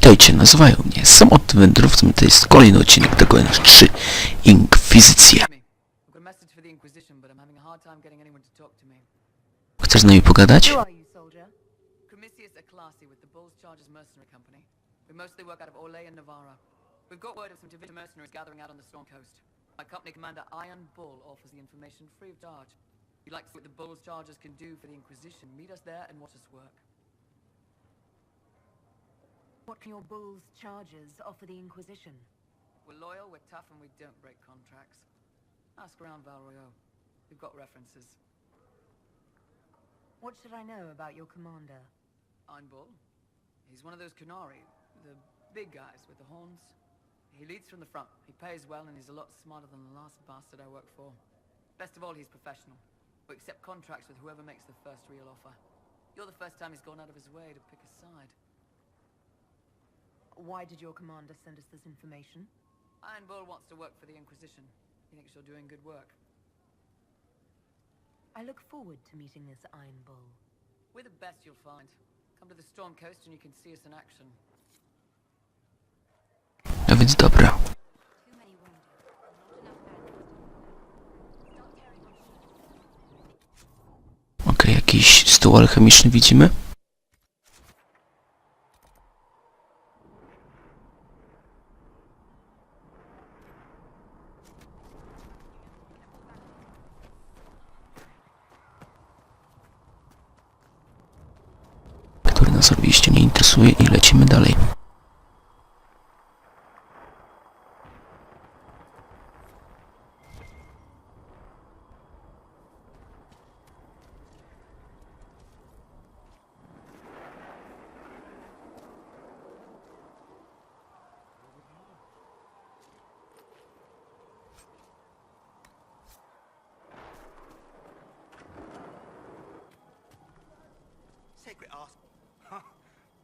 Witajcie, nazywają mnie samotnym wędrowcem, to jest kolejny odcinek tego 3 Inkwizycja. Chcesz z nami pogadać? We've got word of some division mercenaries gathering out on the Storm Coast. My company commander Iron Bull offers the information free of charge. If you'd like to see what the Bull's charges can do for the Inquisition, meet us there and watch us work. What can your Bull's charges offer the Inquisition? We're loyal, we're tough, and we don't break contracts. Ask around Val Royaux. We've got references. What should I know about your commander? Iron Bull? He's one of those Kunari, the big guys with the horns. He leads from the front, he pays well, and he's a lot smarter than the last bastard I worked for. Best of all, he's professional. We accept contracts with whoever makes the first real offer. You're the first time he's gone out of his way to pick a side. Why did your commander send us this information? Iron Bull wants to work for the Inquisition. He thinks you're doing good work. I look forward to meeting this Iron Bull. We're the best you'll find. Come to the Storm Coast and you can see us in action. No więc dobra. Okej, jakiś stół alchemiczny widzimy? Który nas oczywiście nie interesuje i lecimy dalej. Sacred ass.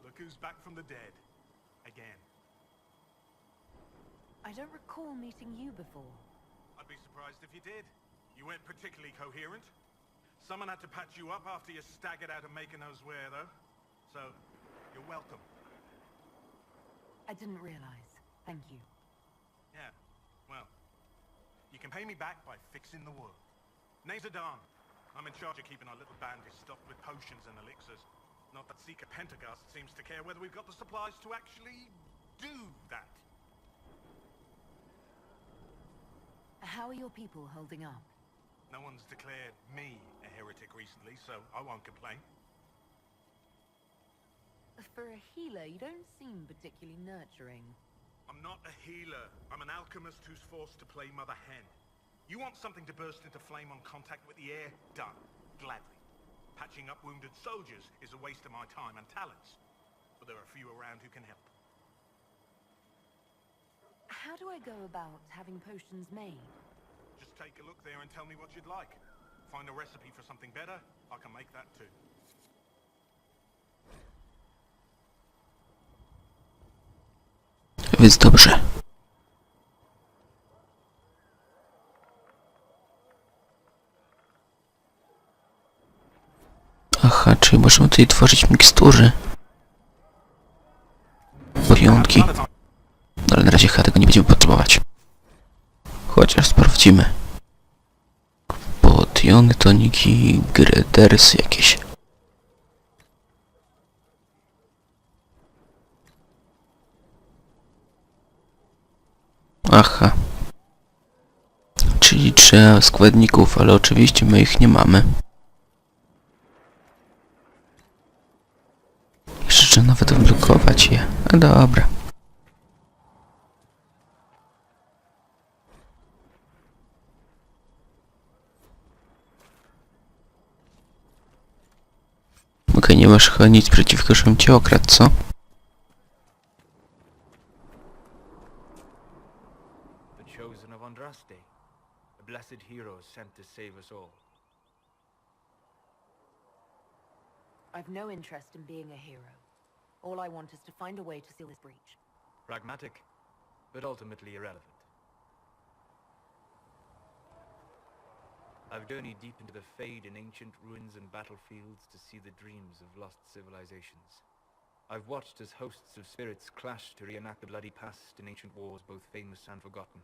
Look who's back from the dead. Again. I don't recall meeting you before. I'd be surprised if you did. You weren't particularly coherent. Someone had to patch you up after you staggered out of making those wear, though. So, you're welcome. I didn't realize. Thank you. Yeah, well, you can pay me back by fixing the world. Name's Adan. I'm in charge of keeping our little bandit stocked with potions and elixirs. Not that Seeker Pentagast seems to care whether we've got the supplies to actually do that. How are your people holding up? No one's declared me a heretic recently, so I won't complain. For a healer, you don't seem particularly nurturing. I'm not a healer. I'm an alchemist who's forced to play Mother Hen. You want something to burst into flame on contact with the air? Done. Gladly. Patching up wounded soldiers is a waste of my time and talents. But there are few around who can help. How do I go about having potions made? Just take a look there and tell me what you'd like. Find a recipe for something better, I can make that too. Więc dobrze. Aha, czyli możemy tutaj tworzyć mikstury. Pojątki. No ale na razie chyba tego nie będziemy potrzebować. Chociaż sprawdzimy. Potiony, toniki, gredersy jakieś. Aha. Czyli trzeba składników, ale oczywiście my ich nie mamy. Jeszcze nawet odblokować je. No dobra. Okej, nie masz chyba nic przeciwko, żebym cię okradł, co? The chosen of Andraste, a blessed hero sent to save us all. I've no interest in being a hero. All I want is to find a way to seal this breach. Pragmatic, but ultimately irrelevant. I've journeyed deep into the fade in ancient ruins and battlefields to see the dreams of lost civilizations. I've watched as hosts of spirits clash to reenact the bloody past in ancient wars both famous and forgotten.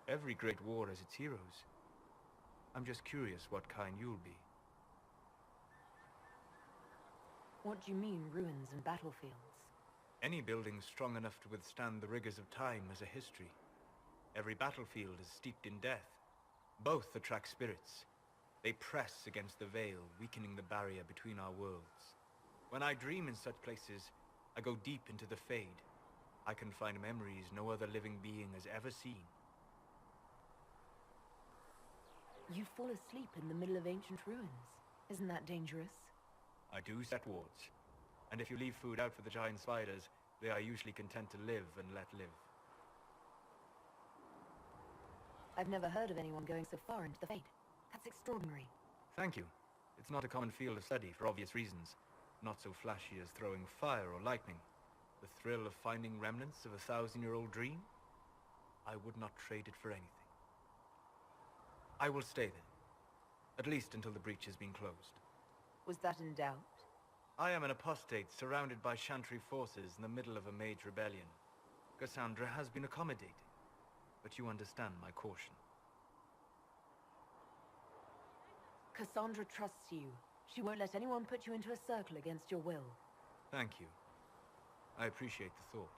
Every great war has its heroes. I'm just curious what kind you'll be. What do you mean, ruins and battlefields? Any building strong enough to withstand the rigors of time has a history. Every battlefield is steeped in death. Both attract spirits. They press against the veil, weakening the barrier between our worlds. When I dream in such places, I go deep into the fade. I can find memories no other living being has ever seen. You fall asleep in the middle of ancient ruins. Isn't that dangerous? I do set wards. And if you leave food out for the giant spiders, they are usually content to live and let live. I've never heard of anyone going so far into the fade. That's extraordinary. Thank you. It's not a common field of study for obvious reasons. Not so flashy as throwing fire or lightning. The thrill of finding remnants of a 1,000-year-old dream? I would not trade it for anything. I will stay then. At least until the breach has been closed. Was that in doubt? I am an apostate surrounded by Chantry forces in the middle of a mage rebellion. Cassandra has been accommodating, but you understand my caution. Cassandra trusts you. She won't let anyone put you into a circle against your will. Thank you. I appreciate the thought.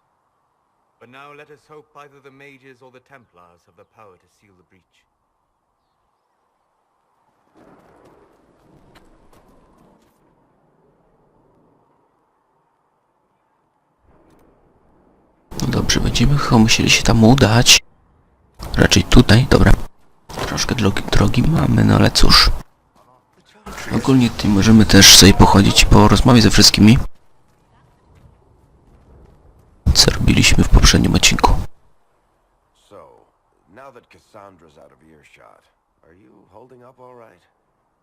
But now let us hope either the mages or the Templars have the power to seal the breach. No dobrze, będziemy chyba musieli się tam udać. Raczej tutaj, dobra. Troszkę drogi mamy, no ale cóż. Ogólnie tutaj możemy też sobie pochodzić po rozmowie ze wszystkimi. Co robiliśmy w poprzednim odcinku. So, now that Cassandra's out of earshot, are you holding up all right?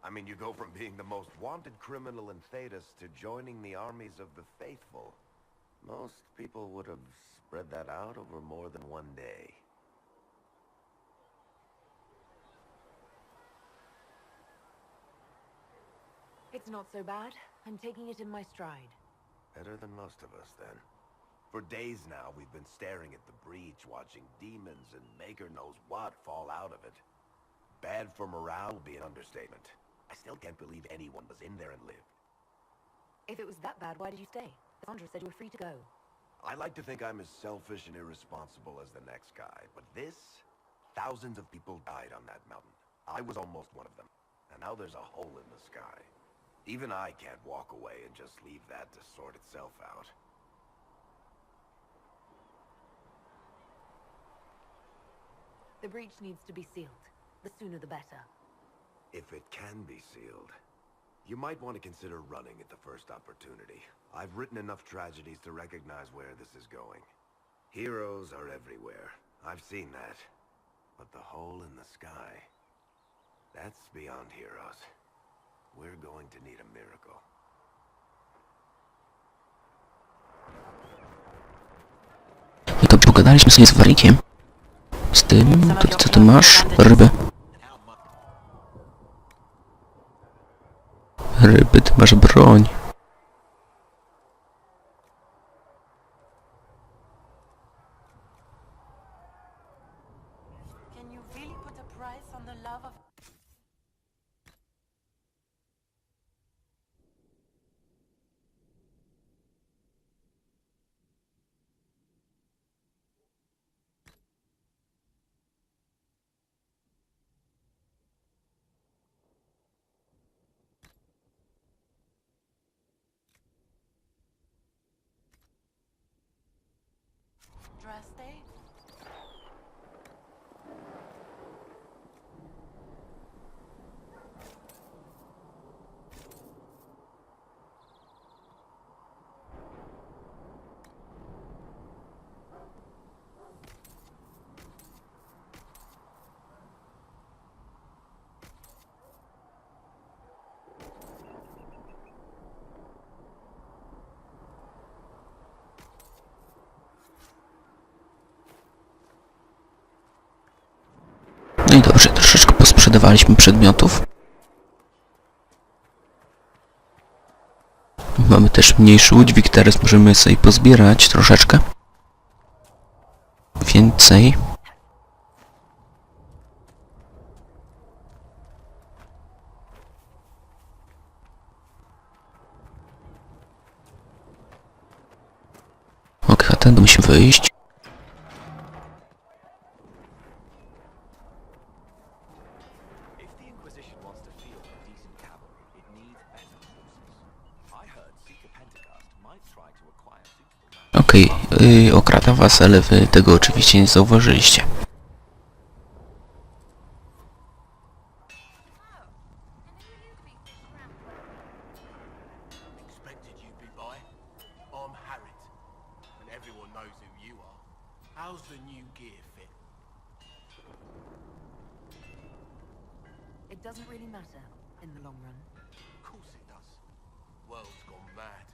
I mean, you go from being the most wanted criminal in Thedas to joining the armies of the faithful. Most people would have spread that out over more than one day. It's not so bad. I'm taking it in my stride. Better than most of us, then. For days now, we've been staring at the breach, watching demons and maker knows what fall out of it. Bad for morale would be an understatement. I still can't believe anyone was in there and lived. If it was that bad, why did you stay? Cassandra said you were free to go. I like to think I'm as selfish and irresponsible as the next guy, but this? Thousands of people died on that mountain. I was almost one of them. And now there's a hole in the sky. Even I can't walk away and just leave that to sort itself out. The breach needs to be sealed. The sooner the better. If it can be sealed, you might want to consider running at the first opportunity. I've written enough tragedies to recognize where this is going. Heroes are everywhere. I've seen that. But the hole in the sky, that's beyond heroes. We're going to need a miracle. No to pogadaliśmy sobie z Warikiem. Z tym, to co ty masz? Ryby. Ryby, ty masz broń. Can you really put a price on the love of... Dress day? No i dobrze, troszeczkę posprzedawaliśmy przedmiotów. mamy też mniejszy udźwig, teraz możemy sobie pozbierać troszeczkę. Więcej. Okej, a ten musi wyjść. If the Inquisition wants to field a decent cavalry, it needs better horses. I heard Seeker Pentagast might try to acquire suitable Okej, okrada was, ale wy tego oczywiście nie zauważyliście. Expected you'd be by. I'm Harriet, and everyone knows who you are. How's the new gear fit? It doesn't really matter in the long run. Of course it does. World's gone mad.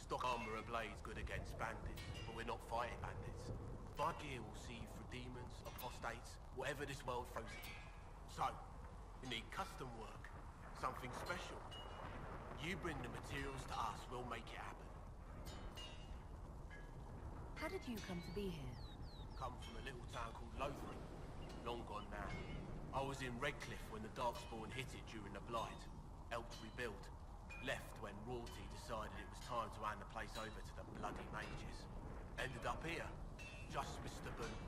Stock armor and blades good against bandits, but we're not fighting bandits. My gear will see you through demons, apostates, whatever this world throws at you. So, you need custom work, something special. You bring the materials to us, we'll make it happen. How did you come to be here? Come from a little town called Lothering. Long gone now. I was in Redcliffe when the Darkspawn hit it during the Blight. Helped rebuild. Left when royalty decided it was time to hand the place over to the bloody mages. Ended up here. Just missed the boot.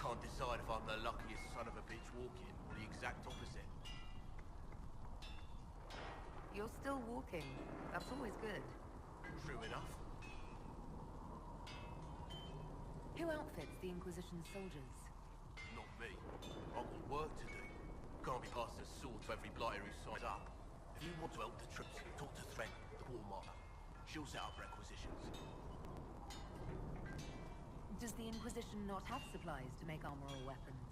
Can't decide if I'm the luckiest son of a bitch walking or the exact opposite. You're still walking. That's always good. True enough. Who outfits the Inquisition's soldiers? Not me. I've got work to do. Can't be passed a sword to every blighter who signs up. If you want to help the troops, talk to Thread, the quartermaster. She'll set up requisitions. Does the Inquisition not have supplies to make armor or weapons?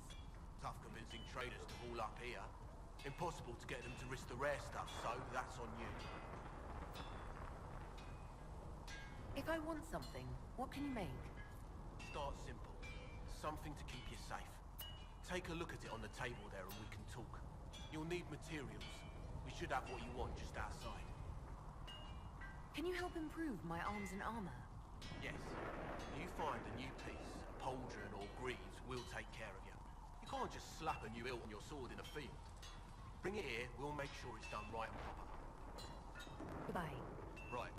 Tough convincing traders to haul up here. Impossible to get them to risk the rare stuff, so that's on you. If I want something, what can you make? Start simple. Something to keep you safe. Take a look at it on the table there and we can talk. You'll need materials. We should have what you want just outside. Can you help improve my arms and armor? Yes. You find a new piece, a pauldron or greaves, we'll take care of you. You can't just slap a new hilt on your sword in a field. Bring it here, we'll make sure it's done right and proper. Goodbye. Right.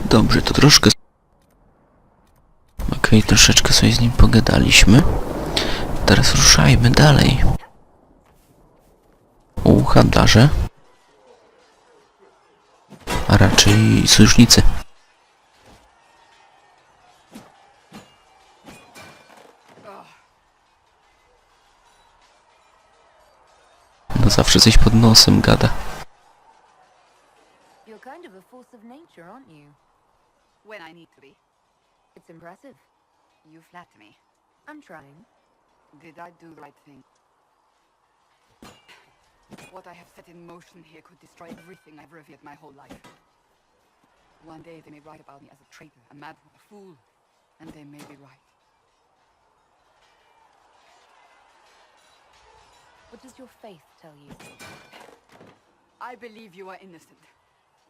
Dobrze, to troszkę... Okej, troszeczkę sobie z nim pogadaliśmy. Teraz ruszajmy dalej. Handlarze. A raczej sojusznicy. No zawsze coś pod nosem gada. You're kind of a force of nature, aren't you? When I need to be. It's impressive. You flatter me. I'm trying. Did I do the right thing? What I have set in motion here could destroy everything I've revered my whole life. One day they may write about me as a traitor, a madman, a fool, and they may be right. What does your faith tell you? I believe you are innocent.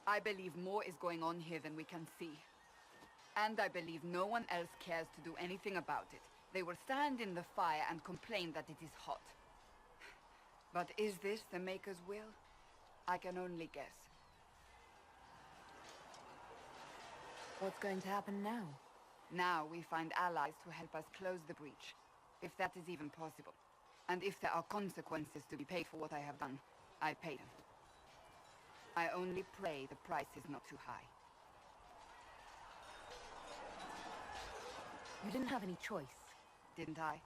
I believe more is going on here than we can see. And I believe no one else cares to do anything about it. They will stand in the fire and complain that it is hot. But is this the Maker's will? I can only guess. What's going to happen now? Now we find allies to help us close the breach, if that is even possible. And if there are consequences to be paid for what I have done, I pay them. I only pray the price is not too high. You didn't have any choice. Didn't I?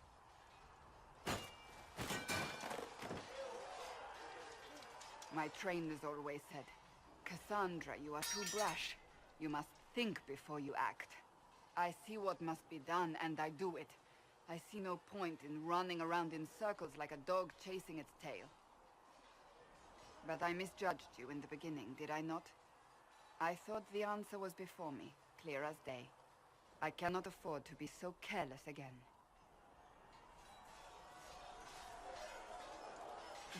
My trainers always said, Cassandra, you are too brash. You must think before you act. I see what must be done, and I do it. I see no point in running around in circles like a dog chasing its tail. But I misjudged you in the beginning, did I not? I thought the answer was before me, clear as day. I cannot afford to be so careless again.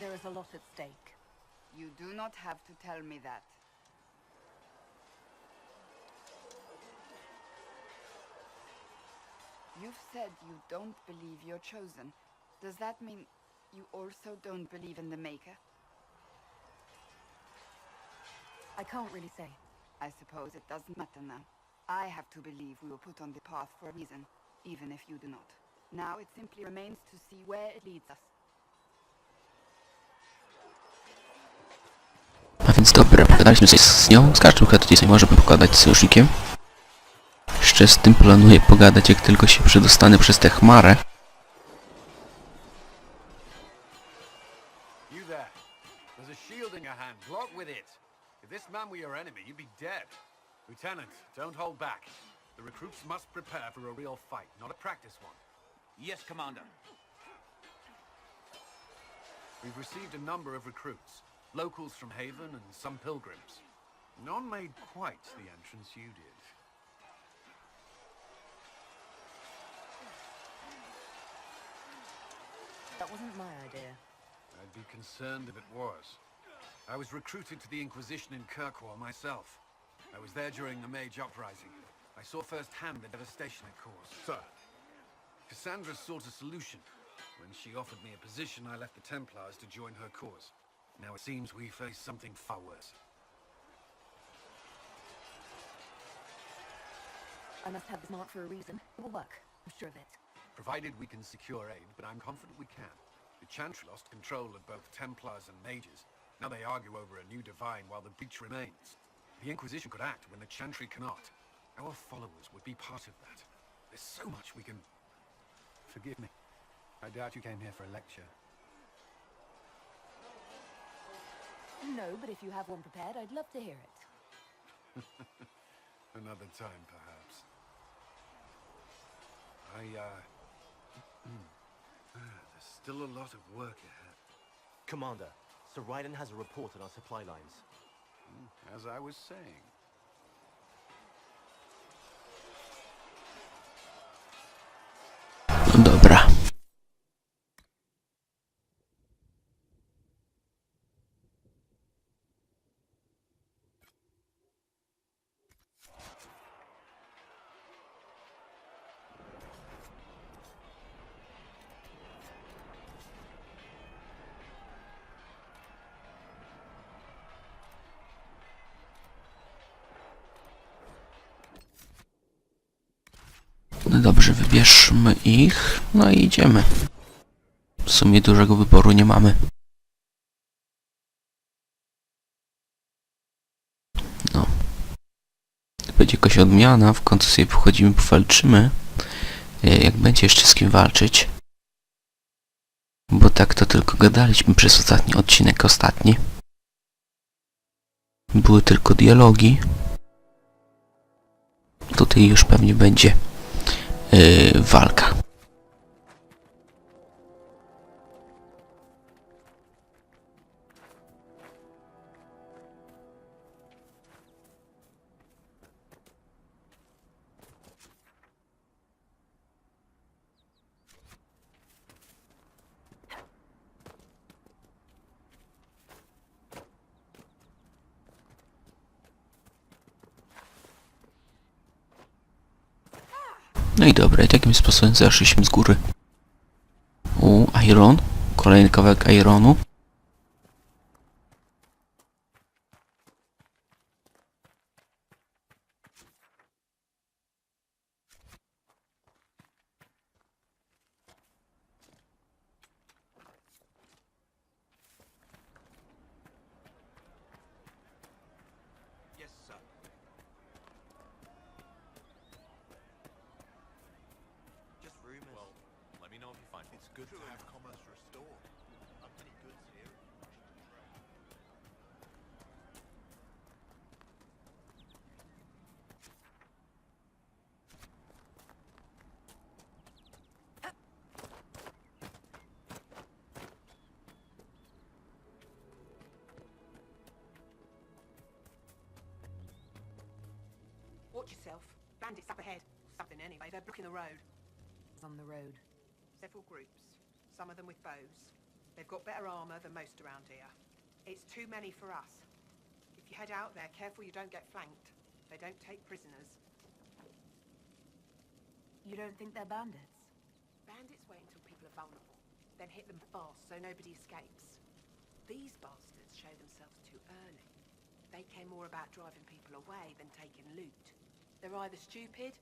There is a lot at stake. You do not have to tell me that. You've said you don't believe you're chosen. Does that mean you also don't believe in the Maker? I can't really say. I suppose it doesn't matter now. I have to believe we were put on the path for a reason, even if you do not. Now it simply remains to see where it leads us. A więc dobra, pogadaliśmy sobie z nią, z każdym, kto tutaj sobie możemy pogadać z sojusznikiem. Jeszcze z tym planuję pogadać, jak tylko się przedostanę przez tę chmarę. You there. There's a shield in your hand. Block with it. If this man were your enemy, you'd be dead. Lieutenant, don't hold back. The recruits must prepare for a real fight, not a practice one. Yes, Commander. We've received a number of recruits. Locals from Haven and some pilgrims. None made quite the entrance you did. That wasn't my idea. I'd be concerned if it was. I was recruited to the Inquisition in Kirkwall myself. I was there during the Mage Uprising. I saw firsthand the devastation it caused. Sir. Cassandra sought a solution. When she offered me a position, I left the Templars to join her cause. Now it seems we face something far worse. I must have this mark for a reason. It will work. I'm sure of it. Provided we can secure aid, but I'm confident we can. The Chantry lost control of both Templars and Mages. Now they argue over a new divine while the breach remains. The Inquisition could act when the Chantry cannot. Our followers would be part of that. There's so much we can... Forgive me. I doubt you came here for a lecture. No, but if you have one prepared, I'd love to hear it. Another time, perhaps. There's still a lot of work ahead. Commander, Sir Ryden has a report on our supply lines. As I was saying. Dobra. No dobrze, wybierzmy ich, no i idziemy. W sumie dużego wyboru nie mamy. No. Będzie jakaś odmiana, w końcu sobie pochodzimy, powalczymy. Jak będzie jeszcze z kim walczyć. Bo tak to tylko gadaliśmy przez ostatni odcinek, Były tylko dialogi. Tutaj już pewnie będzie walka. No i dobra, i takim sposobem zeszliśmy z góry. Iron. Kolejny kawałek ironu. Yes, sir. Just rumors. Well, let me know if you find it's good to have commerce restored. I've many goods here. Watch yourself. Bandits up ahead. Something anyway, they're blocking the road. It's on the road. Several groups. Some of them with bows. They've got better armor than most around here. It's too many for us. If you head out there, careful you don't get flanked. They don't take prisoners. You don't think they're bandits? Bandits wait until people are vulnerable, then hit them fast so nobody escapes. These bastards show themselves too early. They care more about driving people away than taking loot. They're either stupid,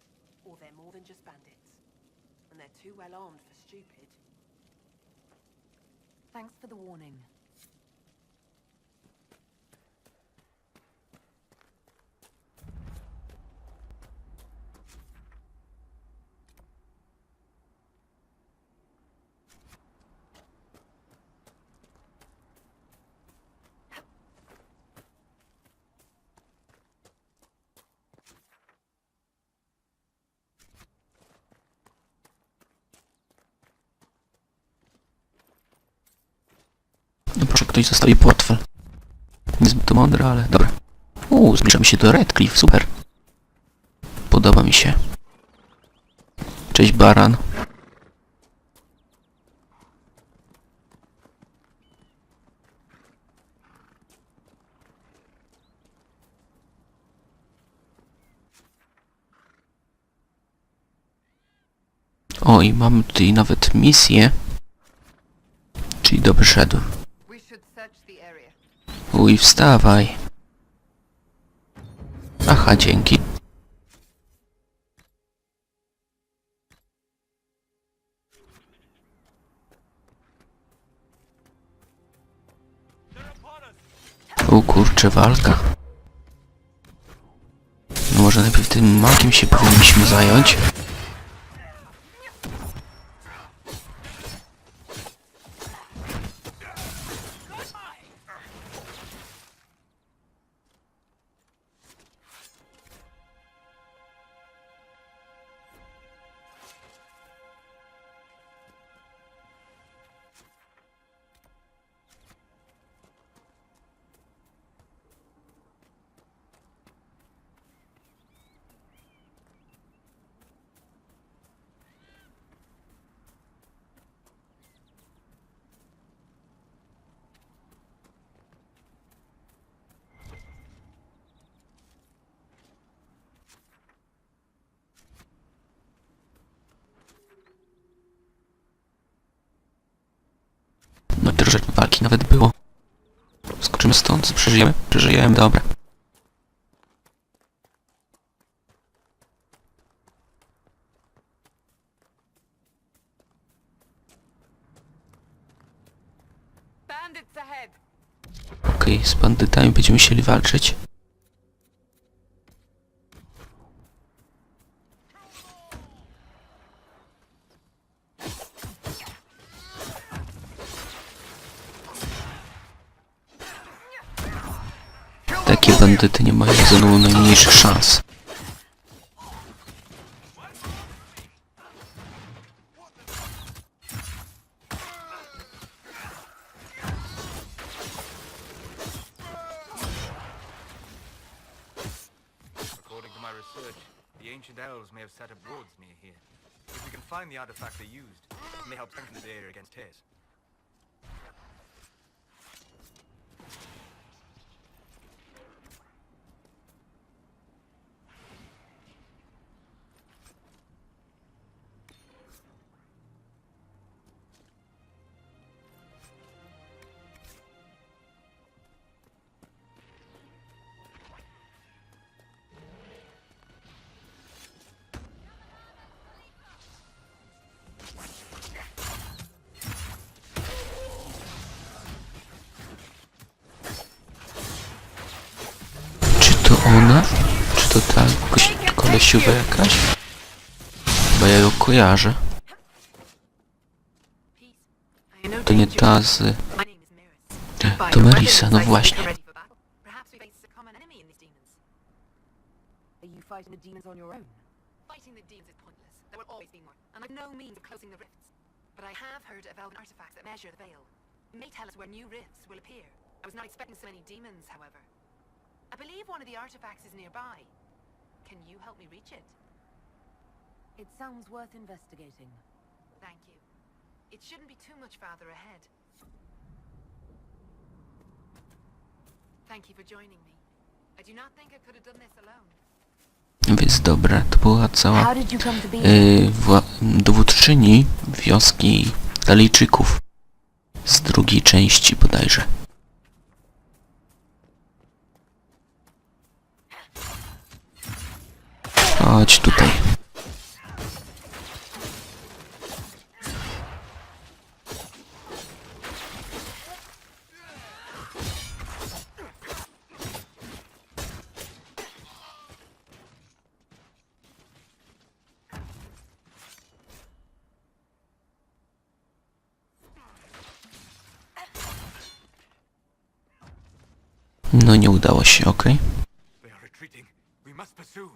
or they're more than just bandits. And they're too well armed for stupid. Thanks for the warning. No proszę, ktoś zostawi portfel. Niezbyt mądre, ale dobra. Zbliżamy się do Redcliffe, super. Podoba mi się. Cześć, baran. O, i mamy tutaj nawet misję. Czyli dobry szedł. Uj, wstawaj. Aha, dzięki. O kurczę, walka. No może najpierw tym magiem się powinniśmy zająć. No troszeczkę walki nawet było. Skoczymy stąd, przeżyjemy? Przeżyjemy, dobra. Okej, z bandytami będziemy musieli walczyć. Takie bandyty nie mają ze mną najmniejszych szans. According to my research, the ancient elves may have set up wards near here. If we can find the artifact they used, it may help strengthen the area against his. Ona? Czy to ta kolesiuwa jakaś? Bo ja ją kojarzę. To nie ta z... To Marisa, no właśnie. Are you fighting the demons on your own? Fighting the demons is pointless. There will always be more, and I've no means of closing the rifts. But I have heard of elven artifacts that measure the veil. It may tell us where new rifts will appear. I was not expecting so many demons, however. I believe one of the artifacts is nearby. Can you help me reach it? It sounds worth investigating. Thank you. It shouldn't be too much farther ahead. Thank you for joining me. I do not think I could have done this alone. Więc Więc dobra, to była cała How did you come to be? dowódczyni wioski Dalijczyków z drugiej części bodajże. Chodź tutaj. No nie udało się, okej. They are retreating. We must pursue.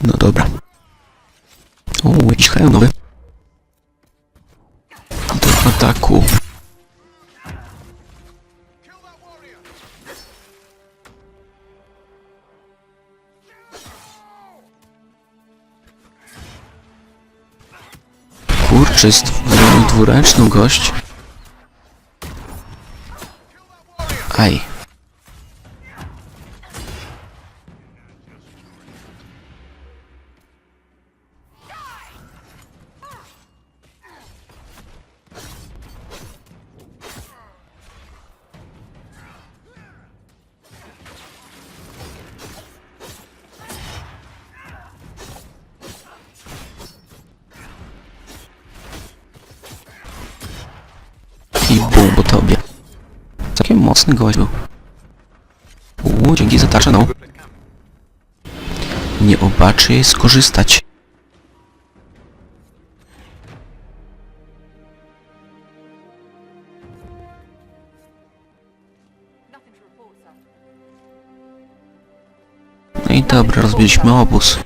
No dobra. Jakiś hełm nowy. Do ataku. Kurczę, jest dwuręczny gość. Aj. I bum po tobie. Całkiem mocny gość był. Dzięki za tarczę, no. Nie obaczy jej skorzystać. No i dobra, rozbiliśmy obóz.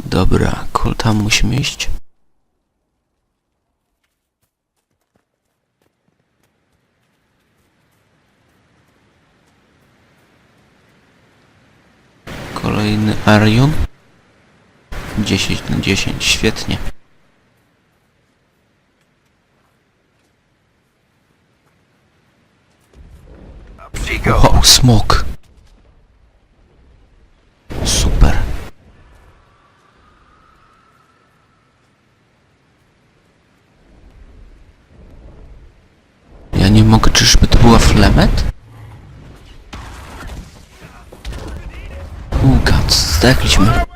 Dobra, tam musimy iść. Kolejny Arion. 10 na 10, świetnie. Wow, smok. Super. Ja nie mogę, czyżby to była flemet? Gad, zdechliśmy.